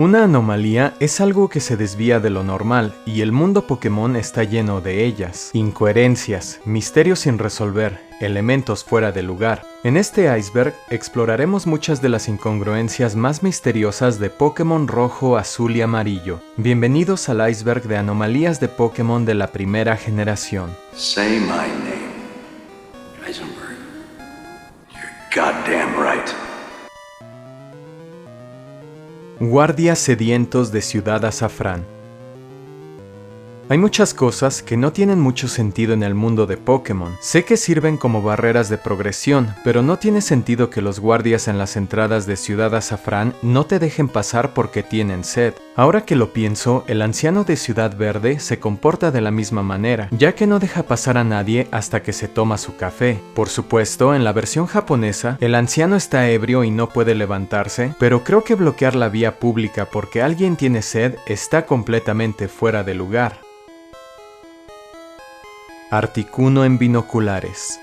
Una anomalía es algo que se desvía de lo normal, y el mundo Pokémon está lleno de ellas. Incoherencias, misterios sin resolver, elementos fuera de lugar. En este iceberg exploraremos muchas de las incongruencias más misteriosas de Pokémon rojo, azul y amarillo. Bienvenidos al iceberg de anomalías de Pokémon de la primera generación. Say my name, Heisenberg. You're goddamn right. Guardias sedientos de Ciudad Azafrán. Hay muchas cosas que no tienen mucho sentido en el mundo de Pokémon. Sé que sirven como barreras de progresión, pero no tiene sentido que los guardias en las entradas de Ciudad Azafrán no te dejen pasar porque tienen sed. Ahora que lo pienso, el anciano de Ciudad Verde se comporta de la misma manera, ya que no deja pasar a nadie hasta que se toma su café. Por supuesto, en la versión japonesa, el anciano está ebrio y no puede levantarse, pero creo que bloquear la vía pública porque alguien tiene sed está completamente fuera de lugar. Articuno en binoculares.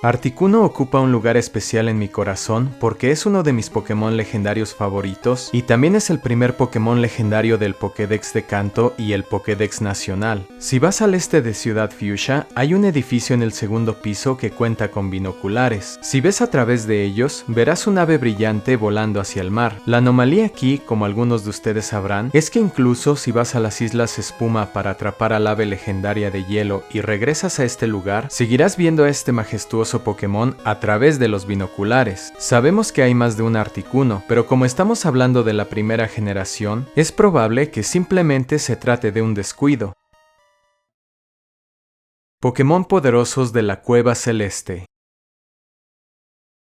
Articuno ocupa un lugar especial en mi corazón porque es uno de mis Pokémon legendarios favoritos y también es el primer Pokémon legendario del Pokédex de Kanto y el Pokédex nacional. Si vas al este de Ciudad Fuchsia, hay un edificio en el segundo piso que cuenta con binoculares. Si ves a través de ellos, verás un ave brillante volando hacia el mar. La anomalía aquí, como algunos de ustedes sabrán, es que incluso si vas a las Islas Espuma para atrapar al ave legendaria de hielo y regresas a este lugar, seguirás viendo a este majestuoso Pokémon a través de los binoculares. Sabemos que hay más de un Articuno, pero como estamos hablando de la primera generación, es probable que simplemente se trate de un descuido. Pokémon poderosos de la Cueva Celeste.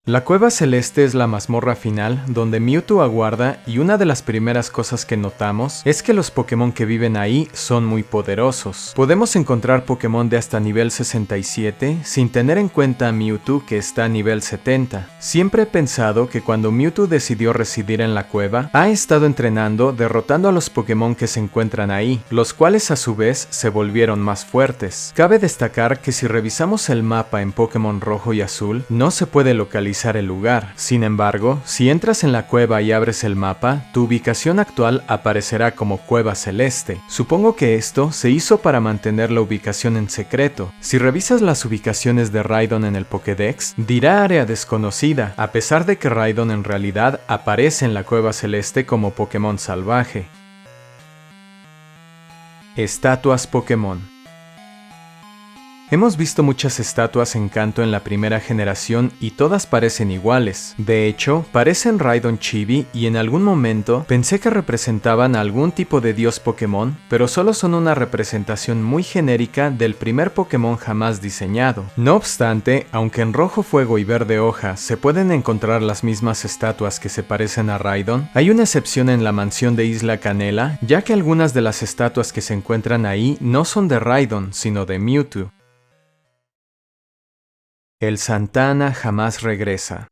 La Cueva Celeste es la mazmorra final donde Mewtwo aguarda y una de las primeras cosas que notamos es que los Pokémon que viven ahí son muy poderosos. Podemos encontrar Pokémon de hasta nivel 67 sin tener en cuenta a Mewtwo que está a nivel 70. Siempre he pensado que cuando Mewtwo decidió residir en la cueva, ha estado entrenando derrotando a los Pokémon que se encuentran ahí, los cuales a su vez se volvieron más fuertes. Cabe destacar que si revisamos el mapa en Pokémon rojo y azul, no se puede localizar el lugar. Sin embargo, si entras en la cueva y abres el mapa, tu ubicación actual aparecerá como Cueva Celeste. Supongo que esto se hizo para mantener la ubicación en secreto. Si revisas las ubicaciones de Raidon en el Pokédex, dirá área desconocida, a pesar de que Raidon en realidad aparece en la Cueva Celeste como Pokémon salvaje. Estatuas Pokémon. Hemos visto muchas estatuas en Kanto en la primera generación y todas parecen iguales. De hecho, parecen Raidon Chibi y en algún momento pensé que representaban a algún tipo de dios Pokémon, pero solo son una representación muy genérica del primer Pokémon jamás diseñado. No obstante, aunque en rojo fuego y verde hoja se pueden encontrar las mismas estatuas que se parecen a Raidon, hay una excepción en la mansión de Isla Canela, ya que algunas de las estatuas que se encuentran ahí no son de Raidon, sino de Mewtwo. El Santana jamás regresa.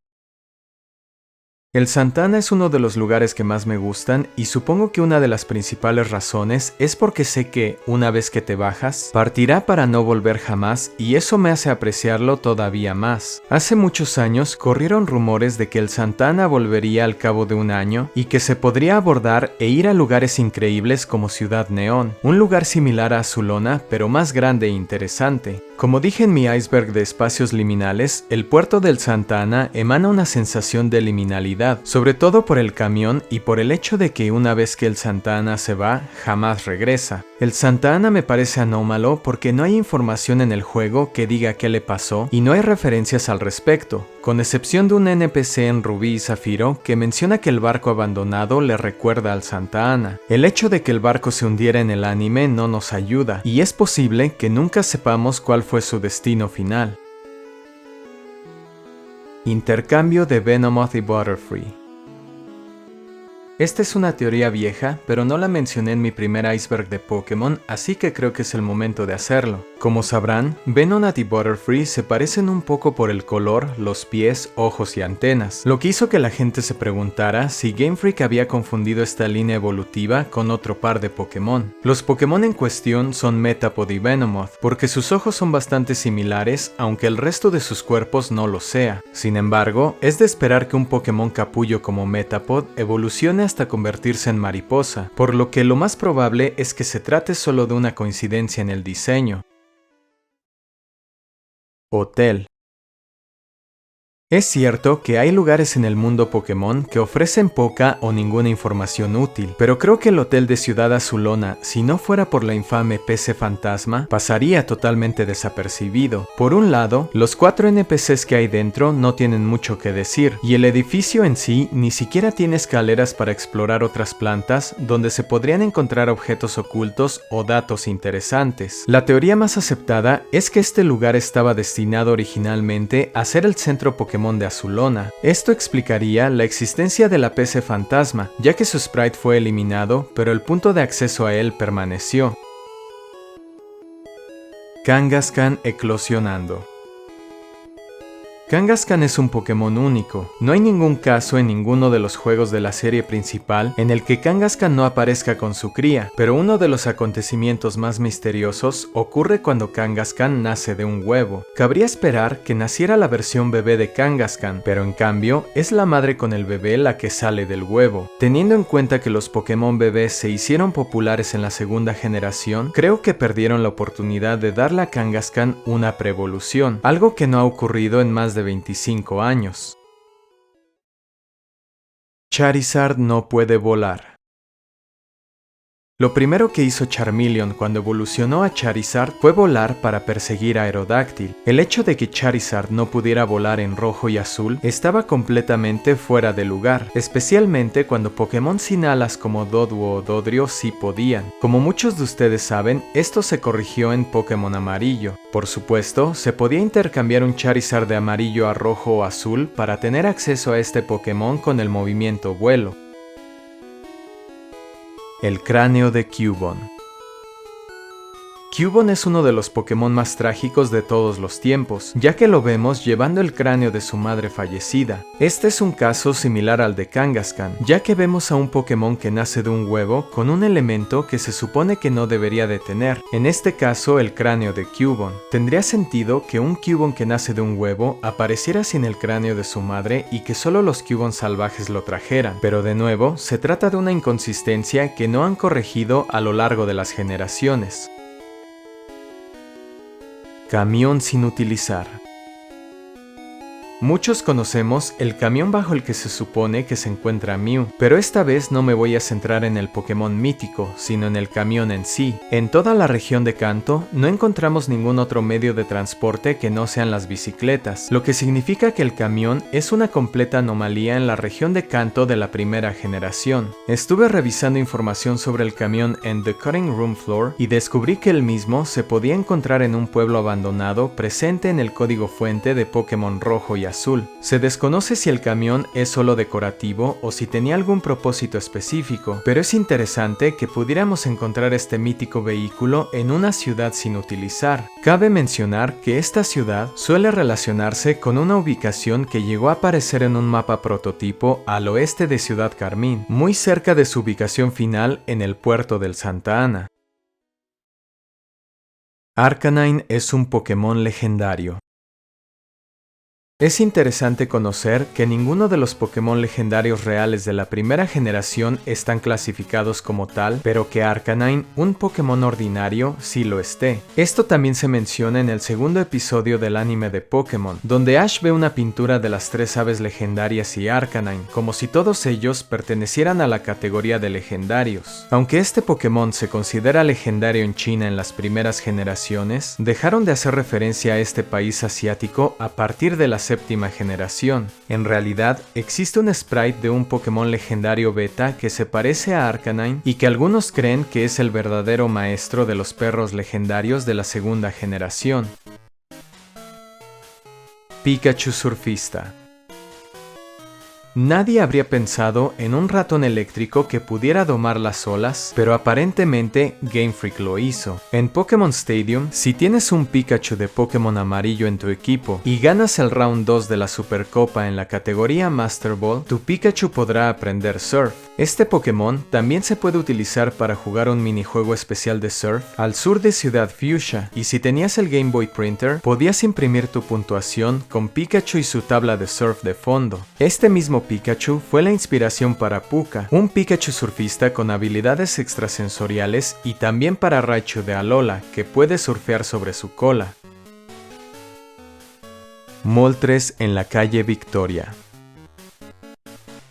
El Santana es uno de los lugares que más me gustan y supongo que una de las principales razones es porque sé que, una vez que te bajas, partirá para no volver jamás y eso me hace apreciarlo todavía más. Hace muchos años corrieron rumores de que el Santana volvería al cabo de un año y que se podría abordar e ir a lugares increíbles como Ciudad Neón, un lugar similar a Azulona pero más grande e interesante. Como dije en mi iceberg de espacios liminales, el puerto del Santana emana una sensación de liminalidad, sobre todo por el camión y por el hecho de que una vez que el Santana se va, jamás regresa. El Santana me parece anómalo porque no hay información en el juego que diga qué le pasó y no hay referencias al respecto, con excepción de un NPC en Rubí y Zafiro que menciona que el barco abandonado le recuerda al Santana. El hecho de que el barco se hundiera en el anime no nos ayuda, y es posible que nunca sepamos cuál fue su destino final. Intercambio de Venomoth y Butterfree. Esta es una teoría vieja, pero no la mencioné en mi primer iceberg de Pokémon, así que creo que es el momento de hacerlo. Como sabrán, Venonat y Butterfree se parecen un poco por el color, los pies, ojos y antenas, lo que hizo que la gente se preguntara si Game Freak había confundido esta línea evolutiva con otro par de Pokémon. Los Pokémon en cuestión son Metapod y Venomoth, porque sus ojos son bastante similares, aunque el resto de sus cuerpos no lo sea. Sin embargo, es de esperar que un Pokémon capullo como Metapod evolucione hasta convertirse en mariposa, por lo que lo más probable es que se trate solo de una coincidencia en el diseño. Hotel. Es cierto que hay lugares en el mundo Pokémon que ofrecen poca o ninguna información útil, pero creo que el hotel de Ciudad Azulona, si no fuera por la infame PC Fantasma, pasaría totalmente desapercibido. Por un lado, los 4 NPCs que hay dentro no tienen mucho que decir, y el edificio en sí ni siquiera tiene escaleras para explorar otras plantas donde se podrían encontrar objetos ocultos o datos interesantes. La teoría más aceptada es que este lugar estaba destinado originalmente a ser el centro Pokémon de Azulona. Esto explicaría la existencia de la PC Fantasma, ya que su sprite fue eliminado, pero el punto de acceso a él permaneció. Kangaskhan eclosionando. Kangaskhan es un Pokémon único. No hay ningún caso en ninguno de los juegos de la serie principal en el que Kangaskhan no aparezca con su cría, pero uno de los acontecimientos más misteriosos ocurre cuando Kangaskhan nace de un huevo. Cabría esperar que naciera la versión bebé de Kangaskhan, pero en cambio es la madre con el bebé la que sale del huevo. Teniendo en cuenta que los Pokémon bebés se hicieron populares en la segunda generación, creo que perdieron la oportunidad de darle a Kangaskhan una preevolución, algo que no ha ocurrido en más de 25 años. Charizard no puede volar. Lo primero que hizo Charmeleon cuando evolucionó a Charizard fue volar para perseguir a Aerodactyl. El hecho de que Charizard no pudiera volar en rojo y azul estaba completamente fuera de lugar, especialmente cuando Pokémon sin alas como Doduo o Dodrio sí podían. Como muchos de ustedes saben, esto se corrigió en Pokémon Amarillo. Por supuesto, se podía intercambiar un Charizard de amarillo a rojo o azul para tener acceso a este Pokémon con el movimiento vuelo. El cráneo de Cubone. Cubone es uno de los Pokémon más trágicos de todos los tiempos, ya que lo vemos llevando el cráneo de su madre fallecida. Este es un caso similar al de Kangaskhan, ya que vemos a un Pokémon que nace de un huevo con un elemento que se supone que no debería de tener, en este caso el cráneo de Cubone. Tendría sentido que un Cubone que nace de un huevo apareciera sin el cráneo de su madre y que solo los Cubone salvajes lo trajeran, pero de nuevo, se trata de una inconsistencia que no han corregido a lo largo de las generaciones. Camión sin utilizar. Muchos conocemos el camión bajo el que se supone que se encuentra Mew, pero esta vez no me voy a centrar en el Pokémon mítico, sino en el camión en sí. En toda la región de Kanto no encontramos ningún otro medio de transporte que no sean las bicicletas, lo que significa que el camión es una completa anomalía en la región de Kanto de la primera generación. Estuve revisando información sobre el camión en The Cutting Room Floor y descubrí que el mismo se podía encontrar en un pueblo abandonado presente en el código fuente de Pokémon Rojo y Azul. Se desconoce si el camión es solo decorativo o si tenía algún propósito específico, pero es interesante que pudiéramos encontrar este mítico vehículo en una ciudad sin utilizar. Cabe mencionar que esta ciudad suele relacionarse con una ubicación que llegó a aparecer en un mapa prototipo al oeste de Ciudad Carmín, muy cerca de su ubicación final en el puerto del Santa Ana. Arcanine es un Pokémon legendario. Es interesante conocer que ninguno de los Pokémon legendarios reales de la primera generación están clasificados como tal, pero que Arcanine, un Pokémon ordinario, sí lo esté. Esto también se menciona en el segundo episodio del anime de Pokémon, donde Ash ve una pintura de las 3 aves legendarias y Arcanine, como si todos ellos pertenecieran a la categoría de legendarios. Aunque este Pokémon se considera legendario en China en las primeras generaciones, dejaron de hacer referencia a este país asiático a partir de la séptima generación. En realidad, existe un sprite de un Pokémon legendario beta que se parece a Arcanine y que algunos creen que es el verdadero maestro de los perros legendarios de la segunda generación. Pikachu surfista. Nadie habría pensado en un ratón eléctrico que pudiera domar las olas, pero aparentemente Game Freak lo hizo. En Pokémon Stadium, si tienes un Pikachu de Pokémon amarillo en tu equipo y ganas el Round 2 de la Supercopa en la categoría Master Ball, tu Pikachu podrá aprender Surf. Este Pokémon también se puede utilizar para jugar un minijuego especial de Surf al sur de Ciudad Fuchsia, y si tenías el Game Boy Printer, podías imprimir tu puntuación con Pikachu y su tabla de surf de fondo. Este mismo Pikachu fue la inspiración para Puka, un Pikachu surfista con habilidades extrasensoriales, y también para Raichu de Alola, que puede surfear sobre su cola. Moltres en la calle Victoria.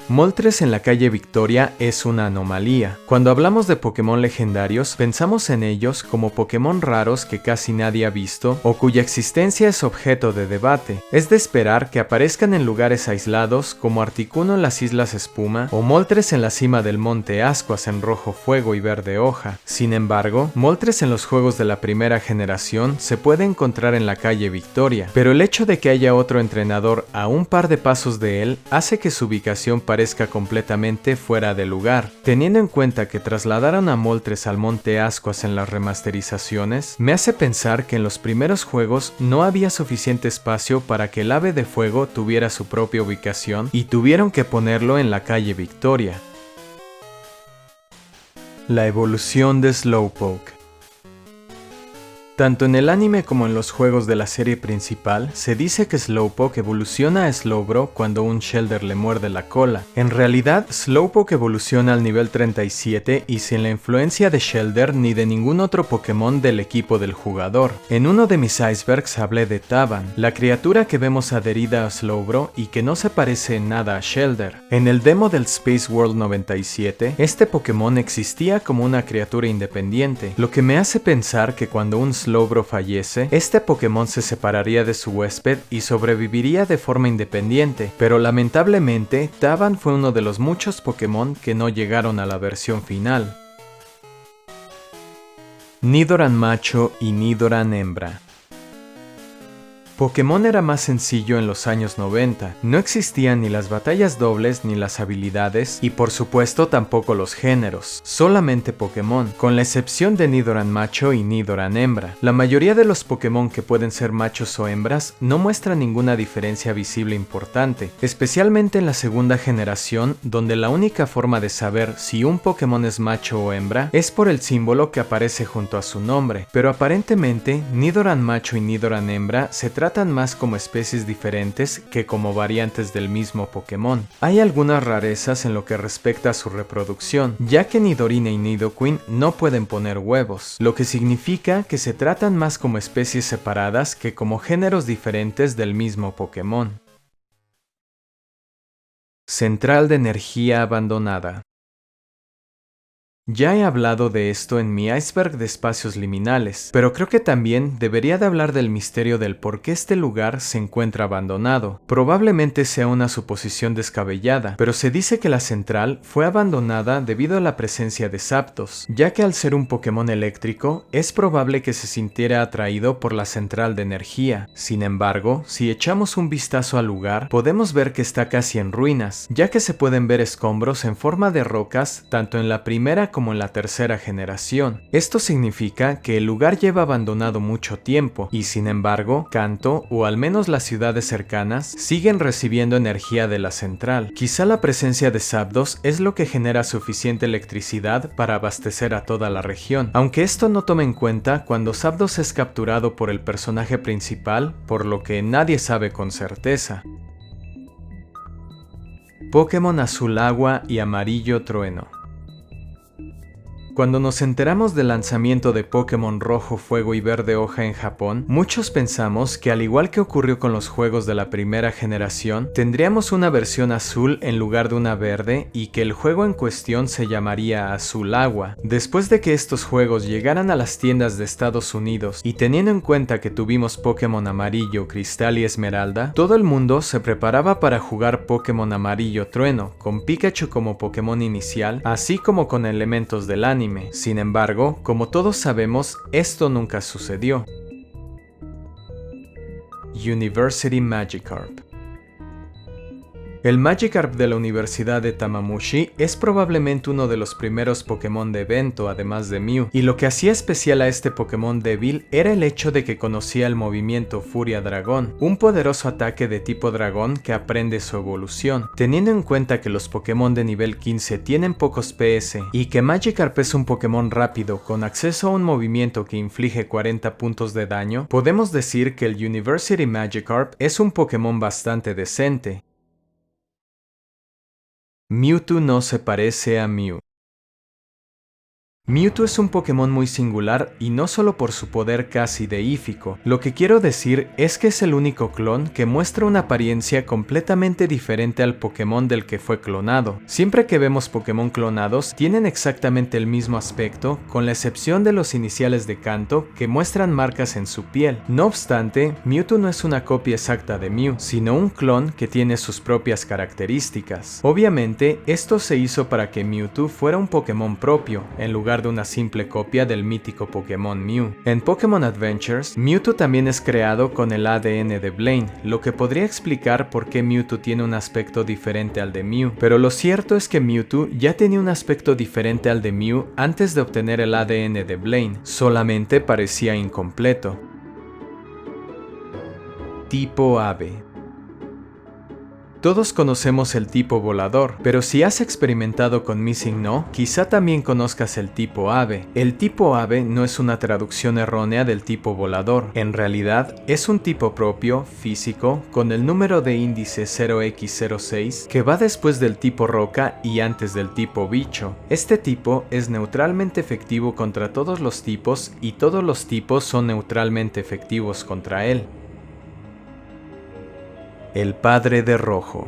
Moltres en la calle Victoria es una anomalía. Cuando hablamos de Pokémon legendarios, pensamos en ellos como Pokémon raros que casi nadie ha visto o cuya existencia es objeto de debate. Es de esperar que aparezcan en lugares aislados como Articuno en las Islas Espuma o Moltres en la cima del Monte Ascuas en Rojo Fuego y Verde Hoja. Sin embargo, Moltres en los juegos de la primera generación se puede encontrar en la calle Victoria, pero el hecho de que haya otro entrenador a un par de pasos de él hace que su ubicación parezca completamente fuera de lugar. Teniendo en cuenta que trasladaron a Moltres al Monte Ascuas en las remasterizaciones, me hace pensar que en los primeros juegos no había suficiente espacio para que el ave de fuego tuviera su propia ubicación y tuvieron que ponerlo en la calle Victoria. La evolución de Slowpoke. Tanto en el anime como en los juegos de la serie principal, se dice que Slowpoke evoluciona a Slowbro cuando un Shellder le muerde la cola. En realidad, Slowpoke evoluciona al nivel 37 y sin la influencia de Shellder ni de ningún otro Pokémon del equipo del jugador. En uno de mis icebergs hablé de Taban, la criatura que vemos adherida a Slowbro y que no se parece en nada a Shellder. En el demo del Space World 97, este Pokémon existía como una criatura independiente, lo que me hace pensar que cuando un Slowbro fallece, este Pokémon se separaría de su huésped y sobreviviría de forma independiente, pero lamentablemente Taban fue uno de los muchos Pokémon que no llegaron a la versión final. Nidoran macho y Nidoran hembra. Pokémon era más sencillo en los años 90, no existían ni las batallas dobles ni las habilidades y por supuesto tampoco los géneros, solamente Pokémon, con la excepción de Nidoran macho y Nidoran hembra. La mayoría de los Pokémon que pueden ser machos o hembras no muestran ninguna diferencia visible importante, especialmente en la segunda generación, donde la única forma de saber si un Pokémon es macho o hembra es por el símbolo que aparece junto a su nombre, pero aparentemente Nidoran macho y Nidoran hembra se tratan más como especies diferentes que como variantes del mismo Pokémon. Hay algunas rarezas en lo que respecta a su reproducción, ya que Nidorina y Nidoqueen no pueden poner huevos, lo que significa que se tratan más como especies separadas que como géneros diferentes del mismo Pokémon. Central de energía abandonada. Ya he hablado de esto en mi iceberg de espacios liminales, pero creo que también debería de hablar del misterio del por qué este lugar se encuentra abandonado. Probablemente sea una suposición descabellada, pero se dice que la central fue abandonada debido a la presencia de Zapdos, ya que al ser un Pokémon eléctrico, es probable que se sintiera atraído por la central de energía. Sin embargo, si echamos un vistazo al lugar, podemos ver que está casi en ruinas, ya que se pueden ver escombros en forma de rocas tanto en la primera como en la tercera generación. Esto significa que el lugar lleva abandonado mucho tiempo y sin embargo, Kanto, o al menos las ciudades cercanas, siguen recibiendo energía de la central. Quizá la presencia de Zapdos es lo que genera suficiente electricidad para abastecer a toda la región, aunque esto no toma en cuenta cuando Zapdos es capturado por el personaje principal, por lo que nadie sabe con certeza. Pokémon Azul Agua y Amarillo Trueno. Cuando nos enteramos del lanzamiento de Pokémon Rojo Fuego y Verde Hoja en Japón, muchos pensamos que al igual que ocurrió con los juegos de la primera generación, tendríamos una versión azul en lugar de una verde y que el juego en cuestión se llamaría Azul Agua. Después de que estos juegos llegaran a las tiendas de Estados Unidos y teniendo en cuenta que tuvimos Pokémon Amarillo, Cristal y Esmeralda, todo el mundo se preparaba para jugar Pokémon Amarillo Trueno, con Pikachu como Pokémon inicial, así como con elementos del anime. Sin embargo, como todos sabemos, esto nunca sucedió. University Magikarp. El Magikarp de la Universidad de Tamamushi es probablemente uno de los primeros Pokémon de evento, además de Mew, y lo que hacía especial a este Pokémon débil era el hecho de que conocía el movimiento Furia Dragón, un poderoso ataque de tipo dragón que aprende su evolución. Teniendo en cuenta que los Pokémon de nivel 15 tienen pocos PS y que Magikarp es un Pokémon rápido con acceso a un movimiento que inflige 40 puntos de daño, podemos decir que el University Magikarp es un Pokémon bastante decente. Mewtwo no se parece a Mew. Mewtwo es un Pokémon muy singular y no solo por su poder casi deífico. Lo que quiero decir es que es el único clon que muestra una apariencia completamente diferente al Pokémon del que fue clonado. Siempre que vemos Pokémon clonados tienen exactamente el mismo aspecto, con la excepción de los iniciales de Kanto que muestran marcas en su piel. No obstante, Mewtwo no es una copia exacta de Mew, sino un clon que tiene sus propias características. Obviamente, esto se hizo para que Mewtwo fuera un Pokémon propio, en lugar de una simple copia del mítico Pokémon Mew. En Pokémon Adventures, Mewtwo también es creado con el ADN de Blaine, lo que podría explicar por qué Mewtwo tiene un aspecto diferente al de Mew, pero lo cierto es que Mewtwo ya tenía un aspecto diferente al de Mew antes de obtener el ADN de Blaine, solamente parecía incompleto. Tipo Ave. Todos conocemos el tipo volador, pero si has experimentado con MissingNo, quizá también conozcas el tipo ave. El tipo ave no es una traducción errónea del tipo volador. En realidad, es un tipo propio, físico, con el número de índice 0x06 que va después del tipo roca y antes del tipo bicho. Este tipo es neutralmente efectivo contra todos los tipos y todos los tipos son neutralmente efectivos contra él. El padre de Rojo.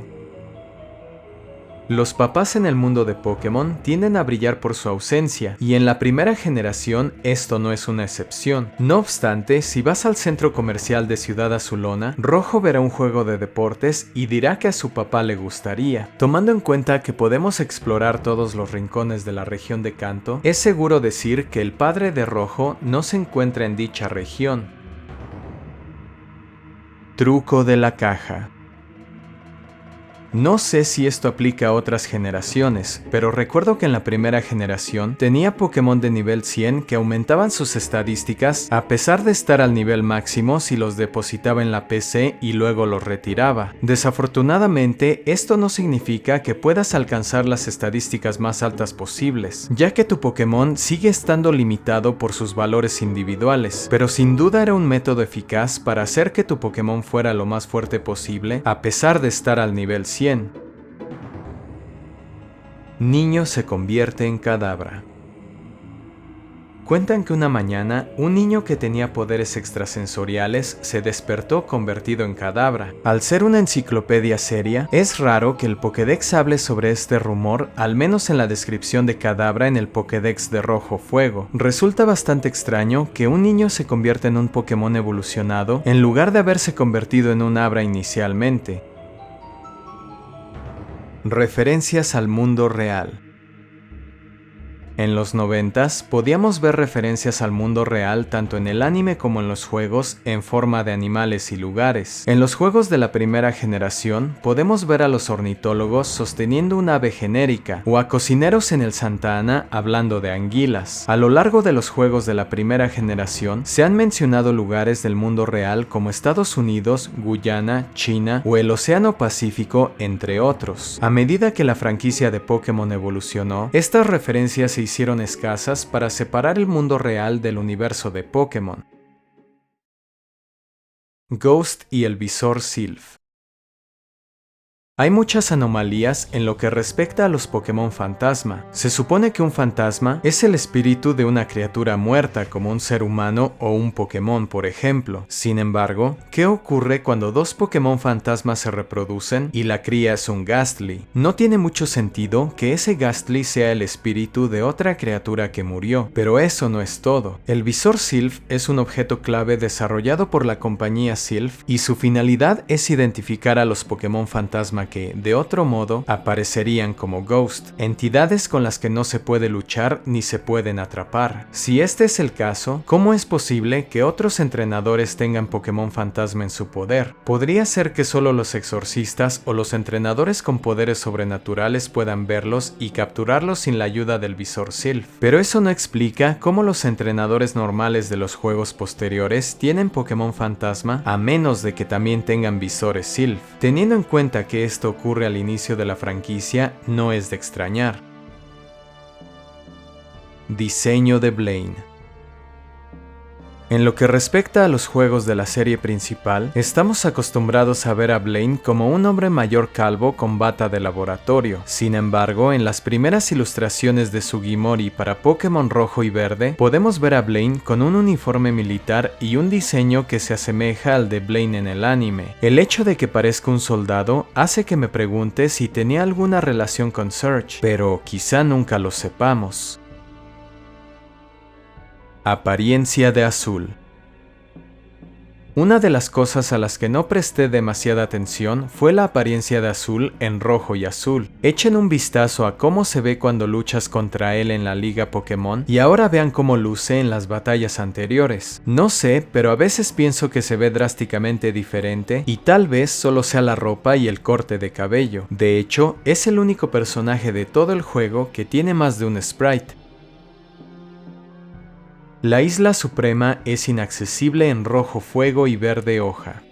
Los papás en el mundo de Pokémon tienden a brillar por su ausencia, y en la primera generación esto no es una excepción. No obstante, si vas al centro comercial de Ciudad Azulona, Rojo verá un juego de deportes y dirá que a su papá le gustaría. Tomando en cuenta que podemos explorar todos los rincones de la región de Kanto, es seguro decir que el padre de Rojo no se encuentra en dicha región. Truco de la caja. No sé si esto aplica a otras generaciones, pero recuerdo que en la primera generación tenía Pokémon de nivel 100 que aumentaban sus estadísticas a pesar de estar al nivel máximo si los depositaba en la PC y luego los retiraba. Desafortunadamente, esto no significa que puedas alcanzar las estadísticas más altas posibles, ya que tu Pokémon sigue estando limitado por sus valores individuales, pero sin duda era un método eficaz para hacer que tu Pokémon fuera lo más fuerte posible a pesar de estar al nivel 100. Niño se convierte en Kadabra. Cuentan que una mañana, un niño que tenía poderes extrasensoriales se despertó convertido en Kadabra. Al ser una enciclopedia seria, es raro que el Pokédex hable sobre este rumor, al menos en la descripción de Kadabra en el Pokédex de Rojo Fuego. Resulta bastante extraño que un niño se convierta en un Pokémon evolucionado, en lugar de haberse convertido en un Abra inicialmente. Referencias al mundo real. En los 90s podíamos ver referencias al mundo real tanto en el anime como en los juegos en forma de animales y lugares. En los juegos de la primera generación podemos ver a los ornitólogos sosteniendo una ave genérica o a cocineros en el Santa Ana hablando de anguilas. A lo largo de los juegos de la primera generación se han mencionado lugares del mundo real como Estados Unidos, Guyana, China o el Océano Pacífico, entre otros. A medida que la franquicia de Pokémon evolucionó, estas referencias se hicieron escasas para separar el mundo real del universo de Pokémon. Ghost y el visor Sylph. Hay muchas anomalías en lo que respecta a los Pokémon fantasma. Se supone que un fantasma es el espíritu de una criatura muerta como un ser humano o un Pokémon, por ejemplo. Sin embargo, ¿qué ocurre cuando dos Pokémon fantasmas se reproducen y la cría es un Gastly? No tiene mucho sentido que ese Gastly sea el espíritu de otra criatura que murió, pero eso no es todo. El visor Sylph es un objeto clave desarrollado por la compañía Sylph y su finalidad es identificar a los Pokémon fantasma que, de otro modo, aparecerían como Ghost, entidades con las que no se puede luchar ni se pueden atrapar. Si este es el caso, ¿cómo es posible que otros entrenadores tengan Pokémon fantasma en su poder? Podría ser que solo los exorcistas o los entrenadores con poderes sobrenaturales puedan verlos y capturarlos sin la ayuda del visor Sylph, pero eso no explica cómo los entrenadores normales de los juegos posteriores tienen Pokémon fantasma a menos de que también tengan visores Sylph. Teniendo en cuenta que esto ocurre al inicio de la franquicia, no es de extrañar. Diseño de Blaine. En lo que respecta a los juegos de la serie principal, estamos acostumbrados a ver a Blaine como un hombre mayor calvo con bata de laboratorio. Sin embargo, en las primeras ilustraciones de Sugimori para Pokémon Rojo y Verde, podemos ver a Blaine con un uniforme militar y un diseño que se asemeja al de Blaine en el anime. El hecho de que parezca un soldado hace que me pregunte si tenía alguna relación con Surge, pero quizá nunca lo sepamos. Apariencia de azul. Una de las cosas a las que no presté demasiada atención fue la apariencia de azul en rojo y azul. Echen un vistazo a cómo se ve cuando luchas contra él en la Liga Pokémon y ahora vean cómo luce en las batallas anteriores. No sé, pero a veces pienso que se ve drásticamente diferente y tal vez solo sea la ropa y el corte de cabello. De hecho, es el único personaje de todo el juego que tiene más de un sprite. La Isla Suprema es inaccesible en rojo fuego y verde hoja.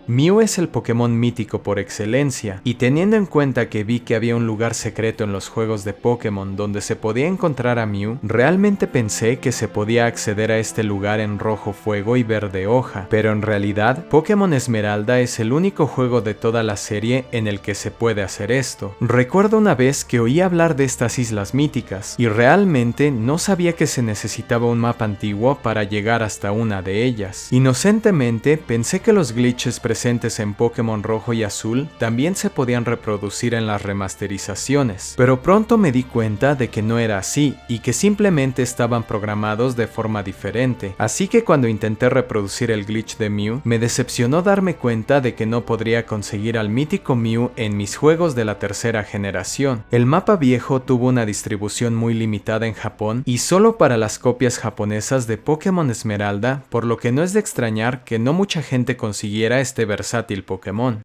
Mew es el Pokémon mítico por excelencia, y teniendo en cuenta que vi que había un lugar secreto en los juegos de Pokémon donde se podía encontrar a Mew, realmente pensé que se podía acceder a este lugar en rojo fuego y verde hoja, pero en realidad Pokémon Esmeralda es el único juego de toda la serie en el que se puede hacer esto. Recuerdo una vez que oí hablar de estas islas míticas, y realmente no sabía que se necesitaba un mapa antiguo para llegar hasta una de ellas. Inocentemente pensé que los glitches presentes en Pokémon Rojo y Azul también se podían reproducir en las remasterizaciones, pero pronto me di cuenta de que no era así y que simplemente estaban programados de forma diferente, así que cuando intenté reproducir el glitch de Mew, me decepcionó darme cuenta de que no podría conseguir al mítico Mew en mis juegos de la tercera generación. El mapa viejo tuvo una distribución muy limitada en Japón y solo para las copias japonesas de Pokémon Esmeralda, por lo que no es de extrañar que no mucha gente consiguiera este versátil Pokémon.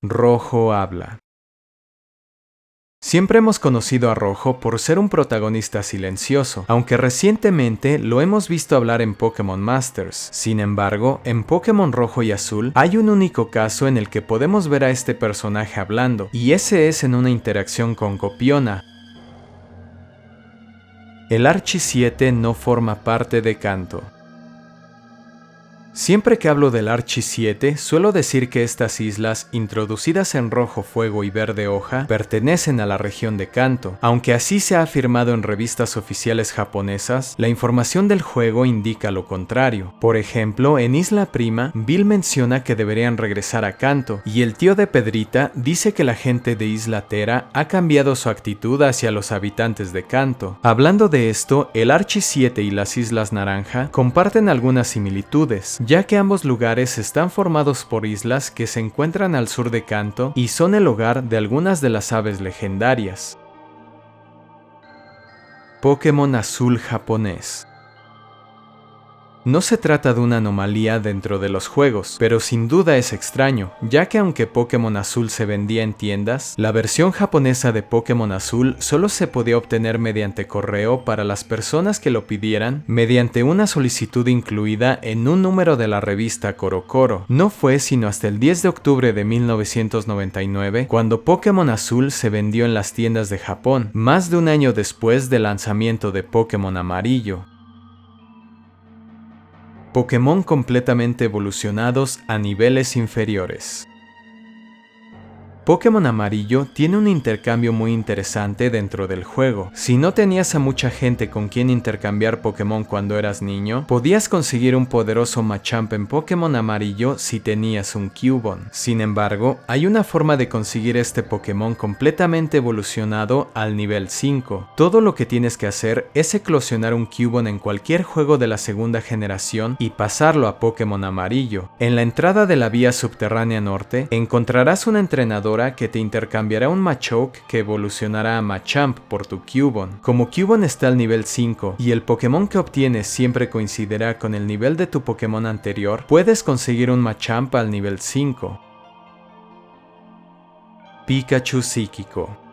Rojo habla. Siempre hemos conocido a Rojo por ser un protagonista silencioso, aunque recientemente lo hemos visto hablar en Pokémon Masters. Sin embargo, en Pokémon Rojo y Azul hay un único caso en el que podemos ver a este personaje hablando, y ese es en una interacción con Copiona. El Archie 7 no forma parte de Kanto. Siempre que hablo del Archie 7, suelo decir que estas islas, introducidas en rojo fuego y verde hoja, pertenecen a la región de Kanto. Aunque así se ha afirmado en revistas oficiales japonesas, la información del juego indica lo contrario. Por ejemplo, en Isla Prima, Bill menciona que deberían regresar a Kanto, y el tío de Pedrita dice que la gente de Isla Tera ha cambiado su actitud hacia los habitantes de Kanto. Hablando de esto, el Archie 7 y las Islas Naranja comparten algunas similitudes, ya que ambos lugares están formados por islas que se encuentran al sur de Kanto y son el hogar de algunas de las aves legendarias. Pokémon Azul japonés. No se trata de una anomalía dentro de los juegos, pero sin duda es extraño, ya que aunque Pokémon Azul se vendía en tiendas, la versión japonesa de Pokémon Azul solo se podía obtener mediante correo para las personas que lo pidieran mediante una solicitud incluida en un número de la revista CoroCoro. No fue sino hasta el 10 de octubre de 1999 cuando Pokémon Azul se vendió en las tiendas de Japón, más de un año después del lanzamiento de Pokémon Amarillo. Pokémon completamente evolucionados a niveles inferiores. Pokémon Amarillo tiene un intercambio muy interesante dentro del juego. Si no tenías a mucha gente con quien intercambiar Pokémon cuando eras niño, podías conseguir un poderoso Machamp en Pokémon Amarillo si tenías un Cubone. Sin embargo, hay una forma de conseguir este Pokémon completamente evolucionado al nivel 5. Todo lo que tienes que hacer es eclosionar un Cubone en cualquier juego de la segunda generación y pasarlo a Pokémon Amarillo. En la entrada de la vía subterránea norte, encontrarás una entrenadora que te intercambiará un Machoke que evolucionará a Machamp por tu Cubone. Como Cubone está al nivel 5 y el Pokémon que obtienes siempre coincidirá con el nivel de tu Pokémon anterior, puedes conseguir un Machamp al nivel 5. Pikachu Psíquico.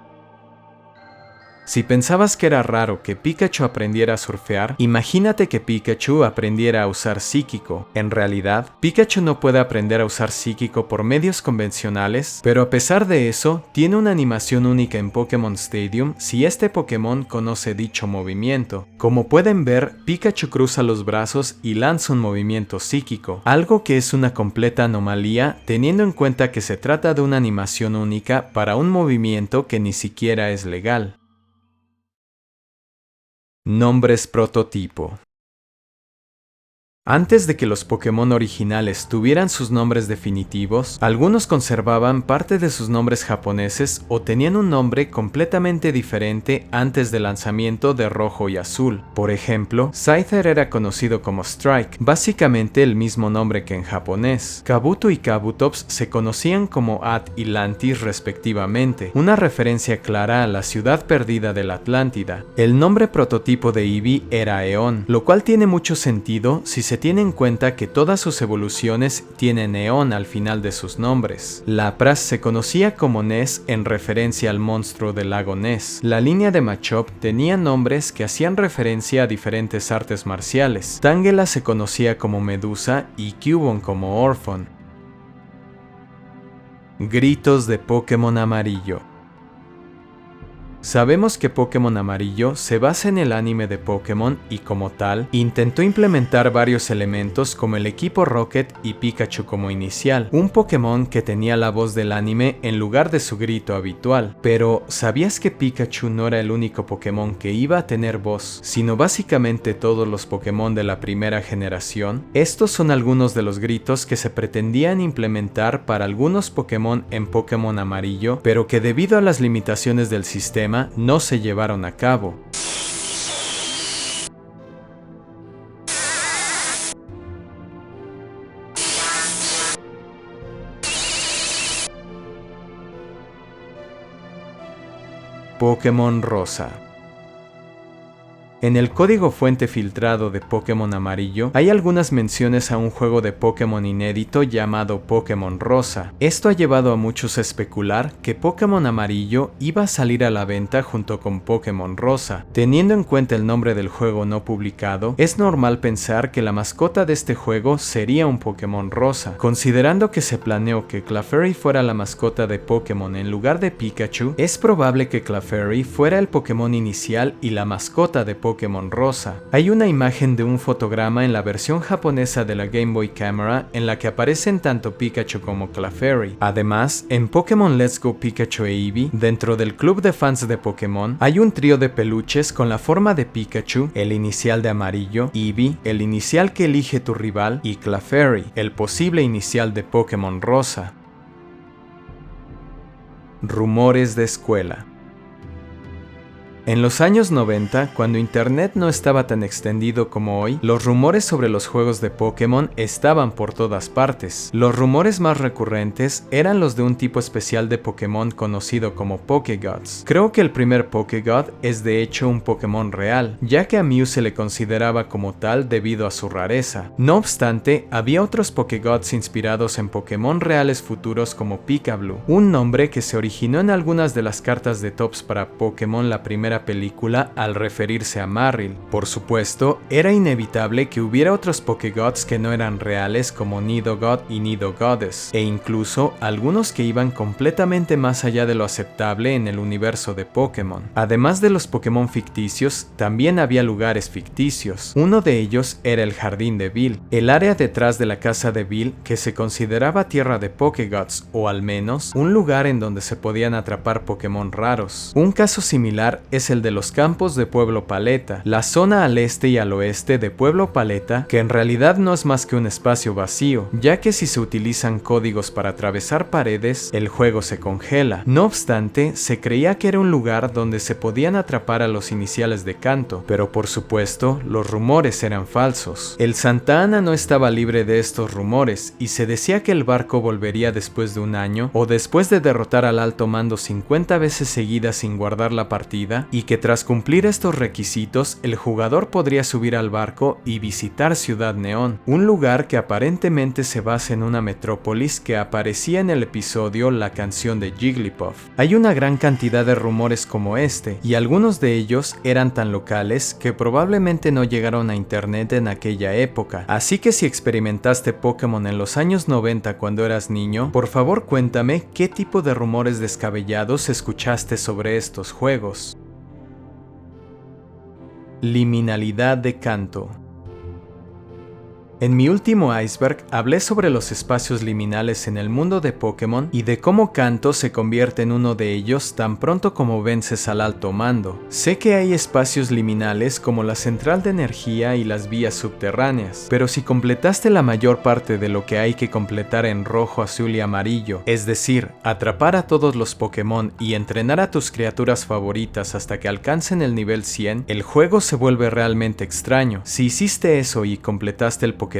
Si pensabas que era raro que Pikachu aprendiera a surfear, imagínate que Pikachu aprendiera a usar Psíquico. En realidad, Pikachu no puede aprender a usar Psíquico por medios convencionales, pero a pesar de eso, tiene una animación única en Pokémon Stadium si este Pokémon conoce dicho movimiento. Como pueden ver, Pikachu cruza los brazos y lanza un movimiento psíquico, algo que es una completa anomalía teniendo en cuenta que se trata de una animación única para un movimiento que ni siquiera es legal. Nombres prototipo. Antes de que los Pokémon originales tuvieran sus nombres definitivos, algunos conservaban parte de sus nombres japoneses o tenían un nombre completamente diferente antes del lanzamiento de Rojo y Azul. Por ejemplo, Scyther era conocido como Strike, básicamente el mismo nombre que en japonés. Kabuto y Kabutops se conocían como Atlantis respectivamente, una referencia clara a la ciudad perdida de la Atlántida. El nombre prototipo de Eevee era Eon, lo cual tiene mucho sentido si se tiene en cuenta que todas sus evoluciones tienen Eon al final de sus nombres. Lapras se conocía como Ness en referencia al monstruo del lago Ness. La línea de Machop tenía nombres que hacían referencia a diferentes artes marciales. Tangela se conocía como Medusa y Cubone como Orphon. Gritos de Pokémon Amarillo. Sabemos que Pokémon Amarillo se basa en el anime de Pokémon y como tal, intentó implementar varios elementos como el equipo Rocket y Pikachu como inicial, un Pokémon que tenía la voz del anime en lugar de su grito habitual. Pero, ¿sabías que Pikachu no era el único Pokémon que iba a tener voz, sino básicamente todos los Pokémon de la primera generación? Estos son algunos de los gritos que se pretendían implementar para algunos Pokémon en Pokémon Amarillo, pero que debido a las limitaciones del sistema, no se llevaron a cabo. Pokémon Rosa. En el código fuente filtrado de Pokémon Amarillo hay algunas menciones a un juego de Pokémon inédito llamado Pokémon Rosa. Esto ha llevado a muchos a especular que Pokémon Amarillo iba a salir a la venta junto con Pokémon Rosa. Teniendo en cuenta el nombre del juego no publicado, es normal pensar que la mascota de este juego sería un Pokémon Rosa. Considerando que se planeó que Clefairy fuera la mascota de Pokémon en lugar de Pikachu, es probable que Clefairy fuera el Pokémon inicial y la mascota de Pokémon Rosa. Hay una imagen de un fotograma en la versión japonesa de la Game Boy Camera en la que aparecen tanto Pikachu como Clefairy. Además, en Pokémon Let's Go Pikachu e Eevee, dentro del club de fans de Pokémon, hay un trío de peluches con la forma de Pikachu, el inicial de amarillo, Eevee, el inicial que elige tu rival, y Clefairy, el posible inicial de Pokémon Rosa. Rumores de escuela. En los años 90, cuando Internet no estaba tan extendido como hoy, los rumores sobre los juegos de Pokémon estaban por todas partes. Los rumores más recurrentes eran los de un tipo especial de Pokémon conocido como Pokégods. Creo que el primer Pokégod es de hecho un Pokémon real, ya que a Mew se le consideraba como tal debido a su rareza. No obstante, había otros Pokégods inspirados en Pokémon reales futuros como Pikablue, un nombre que se originó en algunas de las cartas de tops para Pokémon la primera primera película al referirse a Marill. Por supuesto, era inevitable que hubiera otros Pokégods que no eran reales como Nidogod y Nidogoddess, e incluso algunos que iban completamente más allá de lo aceptable en el universo de Pokémon. Además de los Pokémon ficticios, también había lugares ficticios. Uno de ellos era el Jardín de Bill, el área detrás de la casa de Bill que se consideraba tierra de Pokégods, o al menos un lugar en donde se podían atrapar Pokémon raros. Un caso similar es el de los campos de Pueblo Paleta, la zona al este y al oeste de Pueblo Paleta, que en realidad no es más que un espacio vacío, ya que si se utilizan códigos para atravesar paredes, el juego se congela. No obstante, se creía que era un lugar donde se podían atrapar a los iniciales de Kanto, pero por supuesto, los rumores eran falsos. El Santa Ana no estaba libre de estos rumores, y se decía que el barco volvería después de un año, o después de derrotar al alto mando 50 veces seguidas sin guardar la partida, y que tras cumplir estos requisitos, el jugador podría subir al barco y visitar Ciudad Neón, un lugar que aparentemente se basa en una metrópolis que aparecía en el episodio La canción de Jigglypuff. Hay una gran cantidad de rumores como este, y algunos de ellos eran tan locales que probablemente no llegaron a internet en aquella época, así que si experimentaste Pokémon en los años 90 cuando eras niño, por favor cuéntame qué tipo de rumores descabellados escuchaste sobre estos juegos. Liminalidad de Kanto. En mi último iceberg hablé sobre los espacios liminales en el mundo de Pokémon y de cómo Kanto se convierte en uno de ellos tan pronto como vences al alto mando. Sé que hay espacios liminales como la central de energía y las vías subterráneas, pero si completaste la mayor parte de lo que hay que completar en rojo, azul y amarillo, es decir, atrapar a todos los Pokémon y entrenar a tus criaturas favoritas hasta que alcancen el nivel 100, el juego se vuelve realmente extraño. Si hiciste eso y completaste el Pokédex,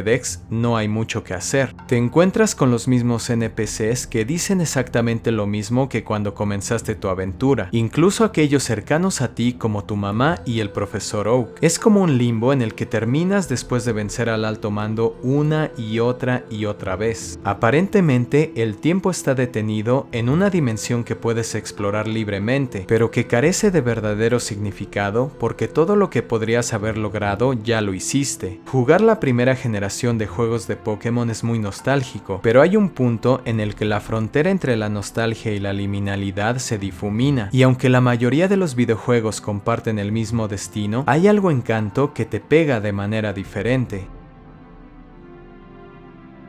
no hay mucho que hacer. Te encuentras con los mismos NPCs que dicen exactamente lo mismo que cuando comenzaste tu aventura, incluso aquellos cercanos a ti como tu mamá y el profesor Oak. Es como un limbo en el que terminas después de vencer al alto mando una y otra vez. Aparentemente, el tiempo está detenido en una dimensión que puedes explorar libremente, pero que carece de verdadero significado porque todo lo que podrías haber logrado ya lo hiciste. Jugar la primera generación de juegos de Pokémon es muy nostálgico, pero hay un punto en el que la frontera entre la nostalgia y la liminalidad se difumina, y aunque la mayoría de los videojuegos comparten el mismo destino, hay algo en Kanto que te pega de manera diferente.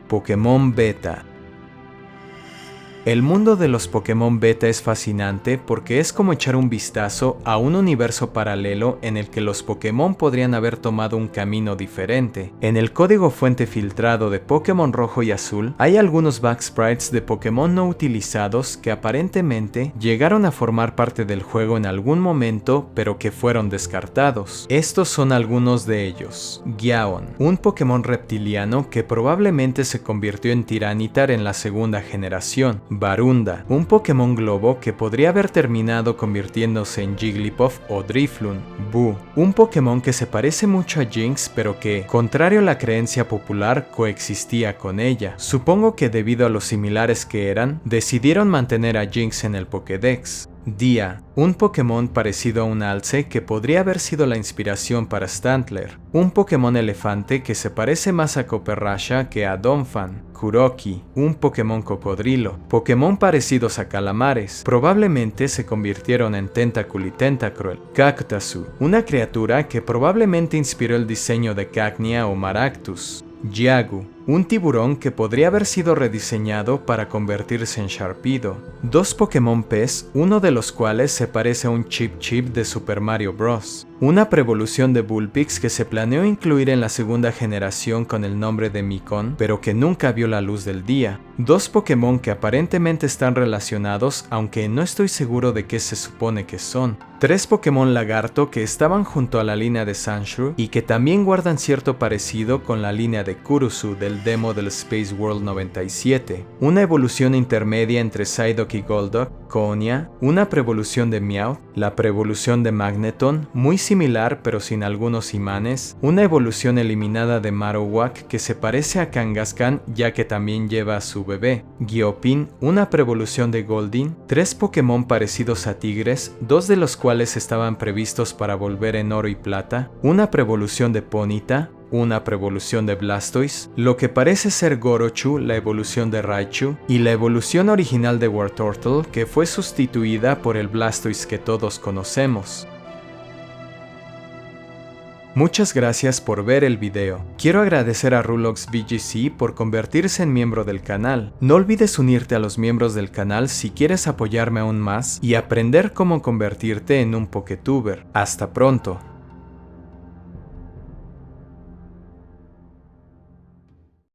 Pokémon Beta. El mundo de los Pokémon Beta es fascinante porque es como echar un vistazo a un universo paralelo en el que los Pokémon podrían haber tomado un camino diferente. En el código fuente filtrado de Pokémon Rojo y Azul hay algunos backsprites de Pokémon no utilizados que aparentemente llegaron a formar parte del juego en algún momento pero que fueron descartados. Estos son algunos de ellos. Gyaon, un Pokémon reptiliano que probablemente se convirtió en Tiranitar en la segunda generación. Barunda, un Pokémon globo que podría haber terminado convirtiéndose en Jigglypuff o Drifloon. Boo, un Pokémon que se parece mucho a Jynx pero que, contrario a la creencia popular, coexistía con ella. Supongo que debido a lo similares que eran, decidieron mantener a Jynx en el Pokédex. Dia, un Pokémon parecido a un alce que podría haber sido la inspiración para Stantler. Un Pokémon elefante que se parece más a Copperasha que a Donphan. Kuroki, un Pokémon cocodrilo. Pokémon parecidos a calamares. Probablemente se convirtieron en Tentacool y Tentacruel. Cactasu, una criatura que probablemente inspiró el diseño de Cacnea o Maractus. Yagu, un tiburón que podría haber sido rediseñado para convertirse en Sharpedo. Dos Pokémon pez, uno de los cuales se parece a un Chip Chip de Super Mario Bros. Una preevolución de Bullpix que se planeó incluir en la segunda generación con el nombre de Micon, pero que nunca vio la luz del día. Dos Pokémon que aparentemente están relacionados, aunque no estoy seguro de qué se supone que son. Tres Pokémon lagarto que estaban junto a la línea de Sandshrew y que también guardan cierto parecido con la línea de Kurusu del demo del Space World 97. Una evolución intermedia entre Psyduck y Golduck, Konya, una preevolución de Meowth, la preevolución de Magneton, muy similar similar pero sin algunos imanes, una evolución eliminada de Marowak que se parece a Kangaskhan ya que también lleva a su bebé, Giopin, una preevolución de Goldeen, 3 Pokémon parecidos a tigres, 2 de los cuales estaban previstos para volver en oro y plata, una preevolución de Ponyta, una preevolución de Blastoise, lo que parece ser Gorochu, la evolución de Raichu, y la evolución original de Wartortle que fue sustituida por el Blastoise que todos conocemos. Muchas gracias por ver el video. Quiero agradecer a Rulox VGC por convertirse en miembro del canal. No olvides unirte a los miembros del canal si quieres apoyarme aún más y aprender cómo convertirte en un Pokétuber. Hasta pronto.